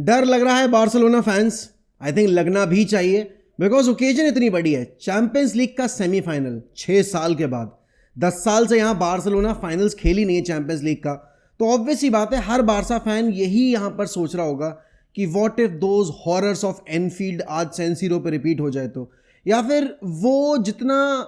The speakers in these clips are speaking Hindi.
डर लग रहा है बार्सिलोना फैंस, आई थिंक लगना भी चाहिए, बिकॉज ओकेजन इतनी बड़ी है। चैंपियंस लीग का सेमीफाइनल 6 साल के बाद, 10 साल से यहां बार्सिलोना फाइनल्स खेली नहीं है चैंपियंस लीग का। तो ऑब्वियस ही बात है, हर बारसा फैन यही यहां पर सोच रहा होगा कि what if those horrors of Enfield आज सैन सीरो पे रिपीट हो जाए तो, या फिर वो जितना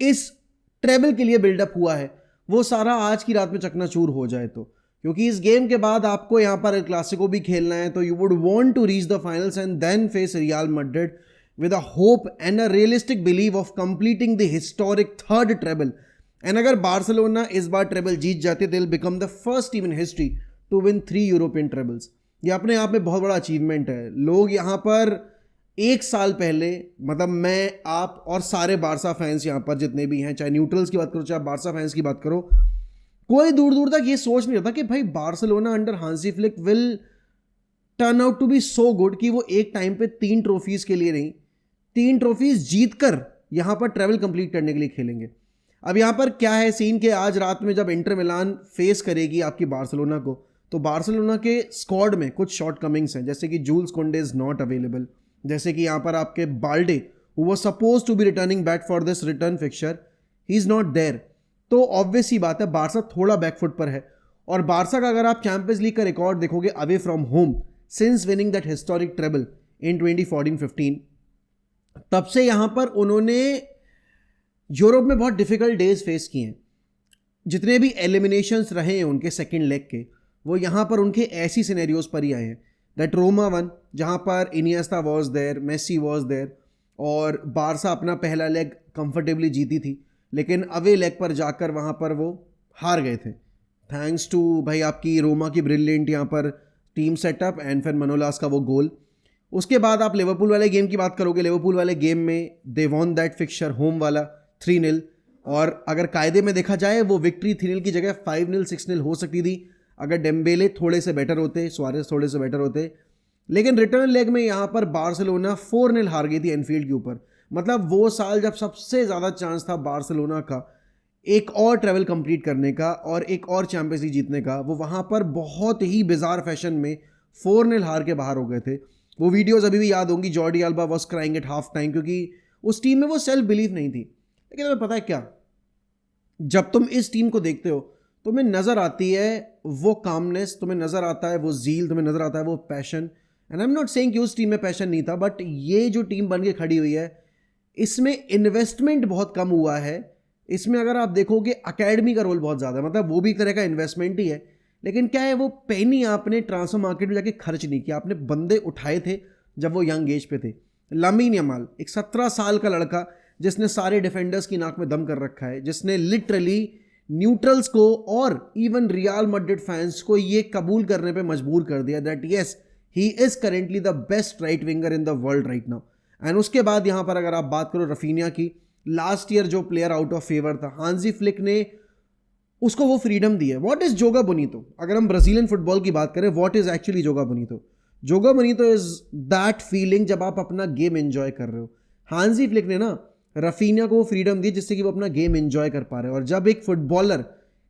इस ट्रेबल के लिए बिल्डअप हुआ है वो सारा आज की रात में चकनाचूर हो जाए तो। क्योंकि इस गेम के बाद आपको यहां पर क्लासिको भी खेलना है, तो you would want to reach the finals and then face Real Madrid with a hope and a realistic belief of completing the historic third treble. And अगर बार्सिलोना इस बार ट्रेबल जीत जाते, they'll become the first team in history to win 3 European trebles. ये अपने आप में बहुत बड़ा अचीवमेंट है। लोग यहाँ पर एक साल पहले, मतलब मैं, आप और सारे बारसा फैंस यहाँ पर जितने भी हैं, चाहे न्यूट्रल्स की बात करो चाहे बारसा फैंस की बात करो, कोई दूर दूर तक ये सोच नहीं रहा था कि भाई Barcelona under Hansi Flick will turn out to be so good कि वो एक टाइम पे 3 ट्रॉफीज के लिए नहीं, 3 ट्रॉफीज जीतकर यहां पर ट्रेवल कंप्लीट करने के लिए खेलेंगे। अब यहां पर क्या है सीन के, आज रात में जब इंटर मिलान फेस करेगी आपकी बार्सिलोना को, तो बार्सिलोना के स्क्वाड में कुछ शॉर्ट कमिंग्स हैं, जैसे कि Jules Kounde is not available, जैसे कि यहां पर आपके Balde who was suppose to be returning back for this return fixture, he is not there. तो ऑब्वियस ही बात है बारसा थोड़ा बैकफुट पर है। और बारसा का अगर आप चैंपियंस लीग का रिकॉर्ड देखोगे away from home since winning that historic treble in 2014-15, तब से यहां पर उन्होंने यूरोप में बहुत डिफिकल्ट डेज फेस किए हैं। जितने भी एलिमिनेशंस रहे हैं उनके सेकंड लेग के, वो यहां पर उनके ऐसी सिनेरियोज पर ही आए हैं। दैट रोमा वन, जहां पर Iniesta was there, Messi was there, और बारसा अपना पहला लेग कंफर्टेबली जीती थी, लेकिन अवे लेग पर जाकर वहां पर वो हार गए थे, थैंक्स टू भाई आपकी रोमा की ब्रिलियंट यहाँ पर टीम सेटअप एंड फिर मनोलास का वो गोल। उसके बाद आप लिवरपूल वाले गेम की बात करोगे, लिवरपूल वाले गेम में they won that fixture home वाला 3-0, और अगर कायदे में देखा जाए वो विक्ट्री 3-0 की जगह 5-0 6-0 हो सकती थी अगर डेम्बेले थोड़े से बेटर होते, सुआरेस थोड़े से बेटर होते। लेकिन रिटर्न लेग में यहाँ पर बार्सिलोना 4-0 हार गई थी एनफील्ड के ऊपर। मतलब वो साल जब सबसे ज़्यादा चांस था बार्सिलोना का एक और ट्रेवल कंप्लीट करने का और एक और चैंपियंस लीग जीतने का, वो वहाँ पर बहुत ही बिजार फैशन में 4-0 हार के बाहर हो गए थे। वो वीडियोस अभी भी याद होंगी, Jordi alba was crying at half time, क्योंकि उस टीम में वो सेल्फ बिलीव नहीं थी। लेकिन तुम्हें पता है क्या, जब तुम इस टीम को देखते हो तुम्हें नज़र आती है वो कामनेस, तुम्हें नज़र आता है वो जील, तुम्हें नज़र आता है वो passion. And I am not saying कि उस टीम में पैशन नहीं था, बट ये जो टीम बन के खड़ी हुई है इसमें इन्वेस्टमेंट बहुत कम हुआ है। इसमें अगर आप देखोगे अकेडमी का रोल बहुत ज़्यादा है, मतलब वो भी एक तरह का इन्वेस्टमेंट ही है। लेकिन क्या है, वो पेनी आपने ट्रांसफर मार्केट में जाके खर्च नहीं किया, आपने बंदे उठाए थे जब वो यंग एज पे थे। लामीन यमाल, एक 17 साल का लड़का जिसने सारे डिफेंडर्स की नाक में दम कर रखा है, जिसने लिटरली न्यूट्रल्स को और इवन रियल मैड्रिड फैंस को ये कबूल करने पे मजबूर कर दिया that yes he is currently the best right winger in the world right now. And उसके बाद यहाँ पर अगर आप बात करो रफीनिया की, लास्ट ईयर जो प्लेयर आउट ऑफ फेवर था, हांजी फ्लिक ने उसको वो फ्रीडम दी है। व्हाट इज जोगा बोनीतो? अगर हम ब्राजीलियन फुटबॉल की बात करें, व्हाट इज एक्चुअली जोगा बोनीतो? जोगा बोनीतो इज दैट फीलिंग जब आप अपना गेम एंजॉय कर रहे हो। हांजी फ्लिक ने ना रफीनिया को वो फ्रीडम दी जिससे कि वो अपना गेम एंजॉय कर पा रहे हैं। और जब एक फुटबॉलर,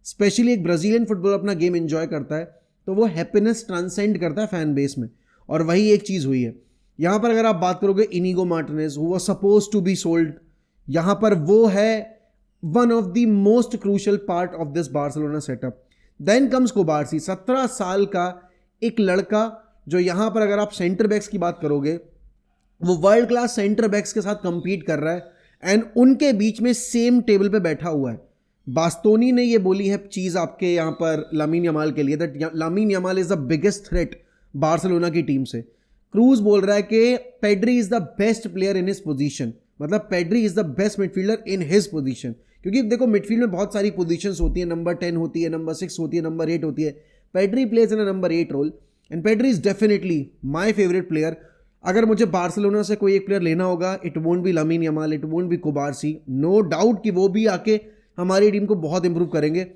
स्पेशली एक ब्राजीलियन फुटबॉलर अपना गेम एंजॉय करता है तो वो हैप्पीनेस ट्रांसेंड करता है फैन बेस में, और वही एक चीज़ हुई है यहाँ पर। अगर आप बात करोगे Inigo Martinez, who was suppose to be sold, यहाँ पर वो है one of the most crucial part of this Barcelona setup. Then comes Cubarsi, 17 साल का एक लड़का जो यहाँ पर अगर आप सेंटर बैक्स की बात करोगे वो वर्ल्ड क्लास सेंटर बैक्स के साथ कंपीट कर रहा है एंड उनके बीच में सेम टेबल पे बैठा हुआ है। बास्तोनी ने ये बोली है चीज़ आपके यहाँ पर लामीन यमाल के लिए, that Lamine Yamal is the biggest threat Barcelona की टीम से। क्रूज बोल रहा है कि Pedri is the best player in his position, मतलब Pedri is the best midfielder in his position. क्योंकि देखो मिडफील्ड में बहुत सारी पोजीशंस होती है, नंबर 10 होती है, नंबर 6 होती है, नंबर 8 होती है। Pedri plays in a number 8 role and Pedri is definitely my favourite player. अगर मुझे बार्सिलोना से कोई एक प्लेयर लेना होगा, it won't be Lamine Yamal, it won't be Cubarsi. No doubt कि वो भी आके हमारी टीम को बहुत इंप्रूव करेंगे,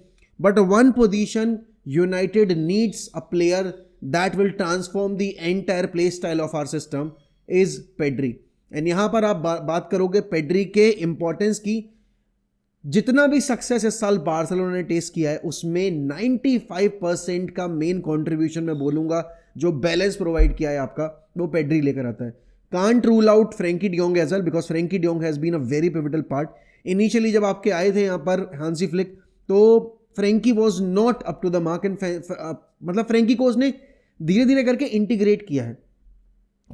but one position United needs a player that will transform the entire play style of our system is Pedri। And यहाँ पर आप बात करोगे पेड्री के इंपॉर्टेंस की, जितना भी सक्सेस इस साल बार्सिलोना ने टेस्ट किया है उसमें 95% का मेन कंट्रीब्यूशन मैं बोलूँगा जो बैलेंस प्रोवाइड किया है आपका, वो पेड्री लेकर आता है. Can't rule out Frenkie de Jong as well, because Frenkie de Jong has been a very pivotal part. Initially जब आपके आए थे यहाँ पर हांसी फ्लिक, तो Frenkie was not up to the mark and मतलब फ्रेंकी को उसने धीरे धीरे करके इंटीग्रेट किया है.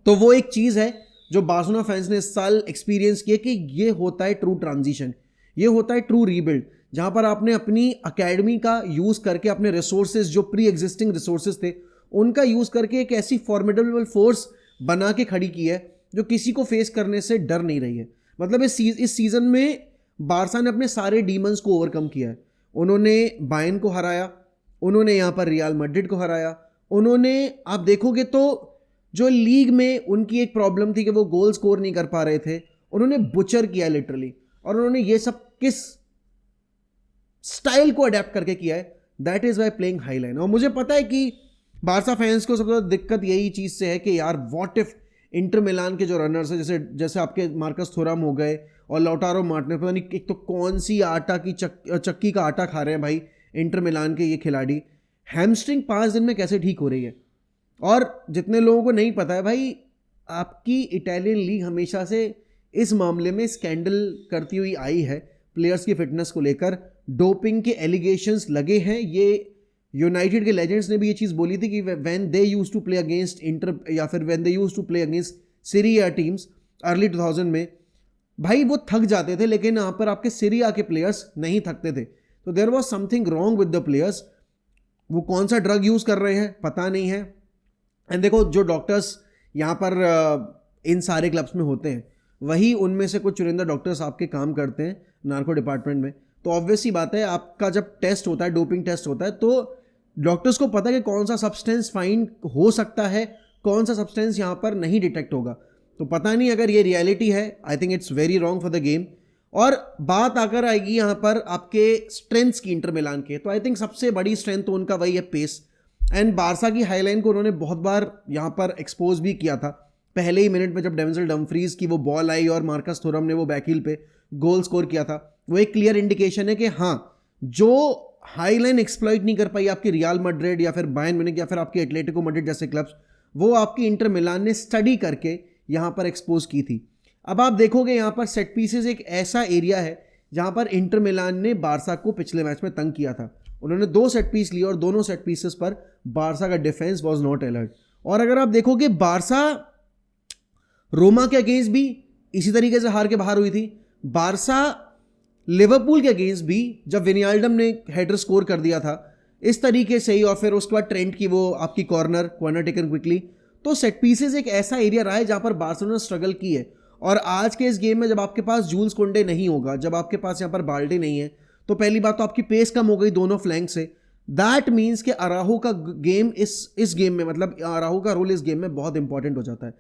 तो वो एक चीज़ है जो बार्सिलोना फैंस ने इस साल एक्सपीरियंस किया कि ये होता है ट्रू ट्रांजिशन, ये होता है ट्रू रीबिल्ड, जहां पर आपने अपनी अकेडमी का यूज़ करके अपने रिसोर्सेज जो प्री एग्जिस्टिंग रिसोर्सेज थे उनका यूज़ करके एक ऐसी फॉर्मिडेबल फोर्स बना के खड़ी की है जो किसी को फेस करने से डर नहीं रही है. मतलब इस सीज़न में बारसा ने अपने सारे डीमंस को ओवरकम किया है. उन्होंने बायर्न को हराया, उन्होंने यहाँ पर रियल मैड्रिड को हराया, उन्होंने आप देखोगे तो जो लीग में उनकी एक प्रॉब्लम थी कि वो गोल स्कोर नहीं कर पा रहे थे, उन्होंने बुचर किया लिटरली. और उन्होंने ये सब किस स्टाइल को अडेप्ट करके किया है, that is why playing high line. और मुझे पता है कि बारसा फैंस को सबसे ज़्यादा दिक्कत यही चीज़ से है कि यार व्हाट इफ इंटर मिलान के जो रनर्स है, जैसे आपके मार्कस थोराम हो गए और लौटारो मार्टिनेज, पता नहीं एक तो कौन सी आटा की चक्की का आटा खा रहे हैं भाई इंटर मिलान के ये खिलाड़ी. हैमस्ट्रिंग 5 दिन में कैसे ठीक हो रही है. और जितने लोगों को नहीं पता है भाई, आपकी इटालियन लीग हमेशा से इस मामले में स्कैंडल करती हुई आई है प्लेयर्स की फिटनेस को लेकर. डोपिंग के एलिगेशंस लगे हैं. ये यूनाइटेड के लेजेंड्स ने भी ये चीज़ बोली थी कि when they used to play against Inter या फिर when they used to play against Serie A teams early 2000 में, भाई वो थक जाते थे, लेकिन यहाँ पर आपके सीरिया के प्लेयर्स नहीं थकते थे. तो there was something wrong with the players. वो कौन सा ड्रग यूज़ कर रहे हैं पता नहीं है. एंड देखो, जो डॉक्टर्स यहाँ पर इन सारे क्लब्स में होते हैं, वही उनमें से कुछ चुनिंदा डॉक्टर्स आपके काम करते हैं नार्को डिपार्टमेंट में. तो ऑब्वियस सी बात है, आपका जब टेस्ट होता है, डोपिंग टेस्ट होता है, तो डॉक्टर्स को पता है कि कौन सा सब्सटेंस फाइंड हो सकता है, कौन सा सब्सटेंस यहाँ पर नहीं डिटेक्ट होगा. तो पता नहीं अगर ये रियलिटी है, I think it's very wrong for the game. और बात आकर आएगी यहाँ पर आपके स्ट्रेंथ्स की इंटर मिलान के, तो आई थिंक सबसे बड़ी स्ट्रेंथ तो उनका वही है पेस. एंड बारसा की हाईलाइन को उन्होंने बहुत बार यहाँ पर एक्सपोज भी किया था. पहले ही मिनट में जब डेविंसल डमफ्रीज की वो बॉल आई और मार्कस थोरम ने वो बैकहील पे गोल स्कोर किया था, वो एक क्लियर इंडिकेशन है कि हाँ, जो हाईलाइन एक्सप्लॉइट नहीं कर पाई आपकी रियल मैड्रिड या फिर बायर्न म्यूनिख या फिर आपकी एटलेटिको मैड्रिड जैसे क्लब्स, वो आपकी इंटर मिलान ने स्टडी करके यहाँ पर एक्सपोज की थी. अब आप देखोगे यहाँ पर सेट पीसेस एक ऐसा एरिया है जहाँ पर इंटर मिलान ने बारसा को पिछले मैच में तंग किया था. उन्होंने 2 सेट पीस लिए और दोनों सेट पीसेस पर बारसा का डिफेंस वाज नॉट अलर्ट. और अगर आप देखोगे, बारसा रोमा के अगेंस्ट भी इसी तरीके से हार के बाहर हुई थी. बारसा लिवरपूल के अगेंस्ट भी, जब विनियाल्डम ने हेडर स्कोर कर दिया था इस तरीके से ही, और फिर उसके बाद ट्रेंट की वो आपकी कॉर्नर टेकन क्विकली. तो सेट पीसेस एक ऐसा एरिया रहा है जहां पर बार्सिलोना स्ट्रगल की है. और आज के इस गेम में जब आपके पास जूल्स कुंडे नहीं होगा, जब आपके पास यहाँ पर बाल्डे नहीं है, तो पहली बात तो आपकी पेस कम हो गई दोनों फ्लैंक से. दैट मीन्स कि अराहो का गेम इस गेम में, मतलब अराहो का रोल इस गेम में बहुत इंपॉर्टेंट हो जाता है.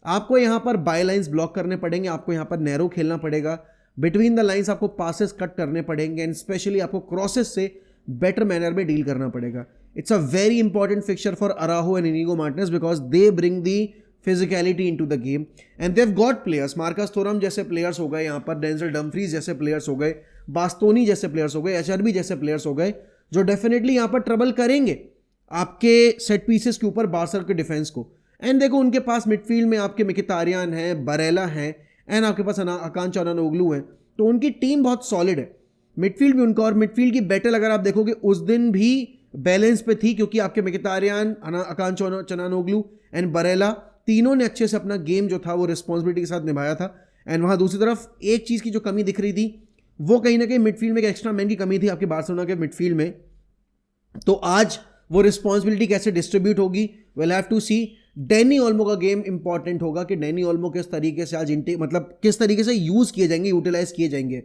आपको यहाँ पर बाय लाइन्स ब्लॉक करने पड़ेंगे, आपको यहाँ पर नैरो खेलना पड़ेगा, बिटवीन द लाइन्स आपको पासेस कट करने पड़ेंगे, एंड स्पेशली आपको क्रॉसेस से बेटर मैनर में डील करना पड़ेगा. It's a very important fixture for Araujo and Inigo Martinez because they bring the physicality into the game and they have got players. Marcus Thuram जैसे प्लेयर्स हो गए यहाँ पर, डेंजल डमफ्रीज जैसे प्लेयर्स हो गए, बास्तोनी जैसे प्लेयर्स हो गए, एचआरबी जैसे प्लेयर्स हो गए, जो डेफिनेटली यहाँ पर ट्रबल करेंगे आपके सेट पीसेस के ऊपर बार्सा के डिफेंस को. एंड देखो, उनके पास मिडफील्ड में आपके मिकितारियान हैं, बरेला हैं, एंड आपके पास अकान चानानोग्लू हैं. तो उनकी टीम बहुत सॉलिड है. मिडफील्ड भी उनका, और मिडफील्ड की बैटल अगर आप देखोगे उस दिन भी बैलेंस पे थी, क्योंकि आपके मिकितारियान, अकान चानानोग्लू एंड बरेला तीनों ने अच्छे से अपना गेम जो था वो रिस्पॉन्सिबिलिटी के साथ निभाया था. एंड वहाँ दूसरी तरफ एक चीज़ की जो कमी दिख रही थी, वो कहीं ना कहीं मिडफील्ड में एक एक्स्ट्रा मैन की कमी थी आपके बार्सिलोना के मिडफील्ड में. तो आज वो रिस्पॉन्सिबिलिटी कैसे डिस्ट्रीब्यूट होगी, will have to see. Dani Olmo का गेम इंपॉर्टेंट होगा कि डैनी ओल्मो किस तरीके से आज मतलब किस तरीके से यूज़ किए जाएंगे, यूटिलाइज किए जाएंगे.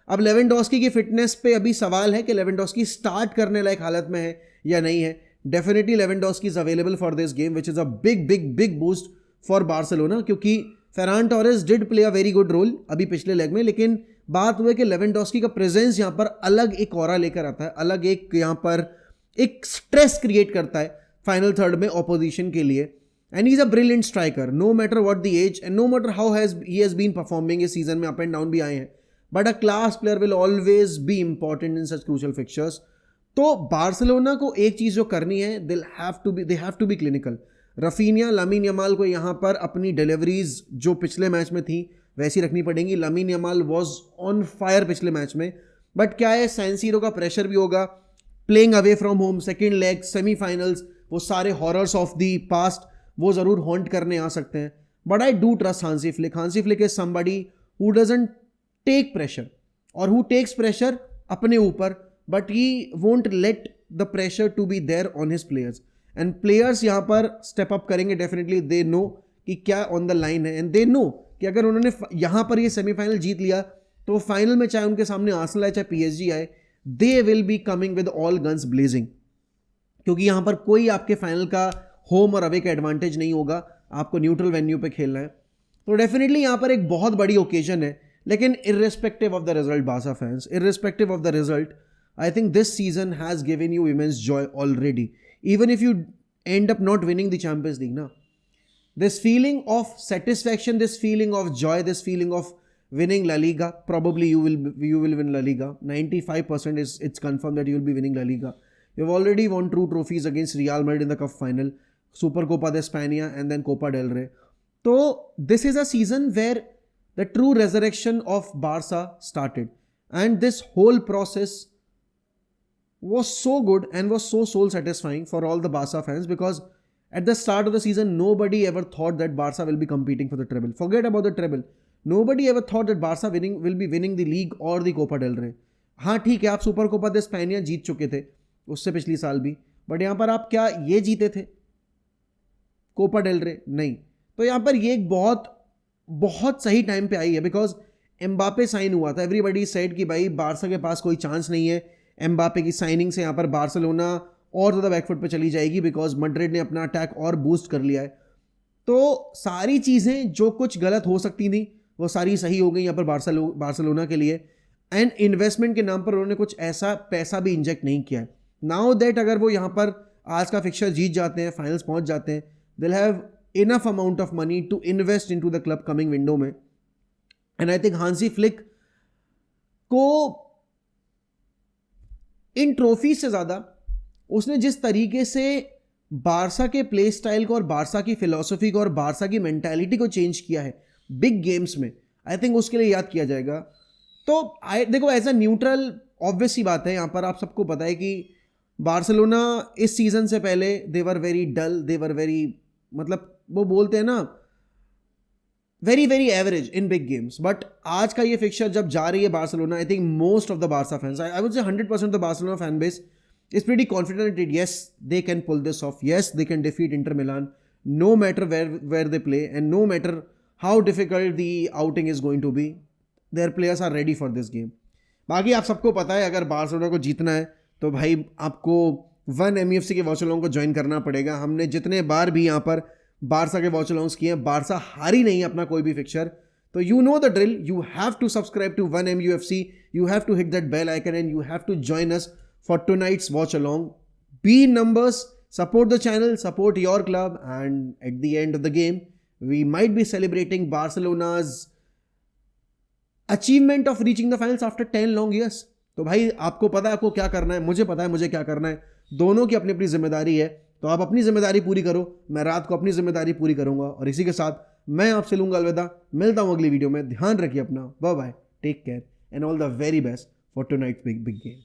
अब लेवेंडोस्की की फिटनेस पे अभी सवाल है कि लेवेंडोस्की स्टार्ट करने लायक हालत में है या नहीं है. Definitely Lewandowski is available for this game which is a big big big boost for Barcelona, क्योंकि Ferran Torres did play a very good role अभी पिछले लेग में. लेकिन बात हुई कि लेवेंडोस्की का प्रेजेंस यहाँ पर अलग एक ऑरा लेकर आता है, अलग एक यहाँ पर एक स्ट्रेस क्रिएट करता है फाइनल थर्ड में ऑपोजिशन के लिए. And he is a brilliant striker, no matter what the age and no matter how he has been performing. इस सीजन में अप एंड डाउन भी आए हैं, but a class player will always be important in such crucial fixtures. तो बार्सिलोना को एक चीज़ जो करनी है, they have to be clinical. Raphinha, Lamine Yamal को यहाँ पर अपनी डिलीवरीज जो पिछले मैच में थी वैसी रखनी पड़ेंगी. Lamine Yamal was on fire पिछले मैच में, बट क्या है, सैन सीरो का प्रेशर भी होगा, playing away from home, second leg, semifinals, वो सारे हॉरर्स ऑफ द पास्ट वो ज़रूर हॉन्ट करने आ सकते हैं. But I do trust Hansi Flick. Hansi Flick is somebody who doesn't take pressure और हु टेक्स प्रेशर अपने ऊपर, but he won't let the pressure to be there on his players. And players यहाँ पर स्टेप अप करेंगे डेफिनेटली. दे नो कि क्या ऑन द लाइन है, एंड दे नो कि अगर उन्होंने यहाँ पर ये सेमीफाइनल जीत लिया तो फाइनल में चाहे उनके सामने आर्सेनल आए चाहे पीएसजी आए, they will be coming with all guns blazing. क्योंकि यहाँ पर कोई आपके फाइनल का होम और अवे का एडवांटेज नहीं होगा, आपको न्यूट्रल वेन्यू पे खेलना है. तो डेफिनेटली यहाँ पर एक बहुत बड़ी ओकेजन है. लेकिन irrespective of the result Barca fans, irrespective of the result, I think this season has given you immense joy already. Even if you end up not winning the Champions League, na, this feeling of satisfaction, this feeling of joy, this feeling of winning La Liga, probably you will win La Liga. 95% is it's confirmed that you will be winning La Liga. You've already won 2 trophies against Real Madrid in the cup final, Supercopa de España and then Copa del Rey. So this is a season where the true resurrection of Barca started, and this whole process was so good and was so soul satisfying for all the Barca fans, because at the start of the season nobody ever thought that Barca will be competing for the treble. Forget about the treble. Nobody ever thought that Barca will be winning the league or the Copa del Rey. हाँ ठीक है, आप सुपर कोपा दे स्पेनिया जीत चुके थे उससे पिछली साल भी, बट यहाँ पर आप क्या ये जीते थे कोपा डेल रे? नहीं. तो यहाँ पर ये एक बहुत बहुत सही टाइम पे आई है, बिकॉज एम्बापे साइन हुआ था. एवरीबडी सेड कि भाई बारसा के पास कोई चांस नहीं है. एम्बापे की साइनिंग से यहाँ पर बार्सिलोना और ज़्यादा बैकफुट पे चली जाएगी, बिकॉज मैड्रिड ने अपना अटैक और बूस्ट कर लिया है. तो सारी चीज़ें जो कुछ गलत हो सकती थी वो सारी सही हो गई यहाँ पर बार्सिलोना के लिए. एंड इन्वेस्टमेंट के नाम पर उन्होंने कुछ ऐसा पैसा भी इंजेक्ट नहीं किया है. नाउ दैट अगर वो यहाँ पर आज का फिक्सचर जीत जाते हैं, फाइनल्स पहुँच जाते हैं, they'll have enough amount of money to invest in to the club coming window में. And I think Hansi Flick को इन ट्रॉफी से ज़्यादा उसने जिस तरीके से बारसा के प्ले स्टाइल को और बारसा की फिलॉसफी को और बारसा की मेंटालिटी को चेंज किया है बिग गेम्स में, आई थिंक उसके लिए याद किया जाएगा. तो देखो, एज अ न्यूट्रल ऑब्वियस सी बात है, यहाँ पर आप सबको पता है कि बार्सिलोना इस सीज़न से पहले दे were very dull, they were very, मतलब वो बोलते हैं ना, very very average in big games. But आज का ये फिक्सचर जब जा रही है Barcelona, I think most of the Barca fans, I would say 100% the Barcelona fan base is pretty confident it. Yes, they can pull this off. Yes, they can defeat Inter Milan, no matter where they play and no matter how difficult the outing is going to be. Their players are ready for this game. बाकी आप सबको पता है, अगर बार्सिलोना को जीतना है तो भाई आपको 1 MEFC के वॉचअलोंग को ज्वाइन करना पड़ेगा. हमने जितने बार भी यहाँ पर बारसा के वॉचअलोंग्स किए हैं, बारसा हारी नहीं अपना कोई भी फिक्सचर. तो you know the drill, you have to subscribe to 1MUFC, you have to hit that bell icon and you have to join us for tonight's watch along. Be in numbers, support the channel, support your club, and at the end of the game we might be celebrating Barcelona's achievement of reaching the finals after 10 long years. तो भाई आपको पता है आपको क्या करना है, मुझे पता है मुझे क्या करना है. दोनों की अपनी अपनी जिम्मेदारी है, तो आप अपनी जिम्मेदारी पूरी करो, मैं रात को अपनी जिम्मेदारी पूरी करूंगा. और इसी के साथ मैं आपसे लूंगा अलविदा. मिलता हूं अगली वीडियो में. ध्यान रखिए अपना. Bye bye, take care and all the very best for tonight's big game.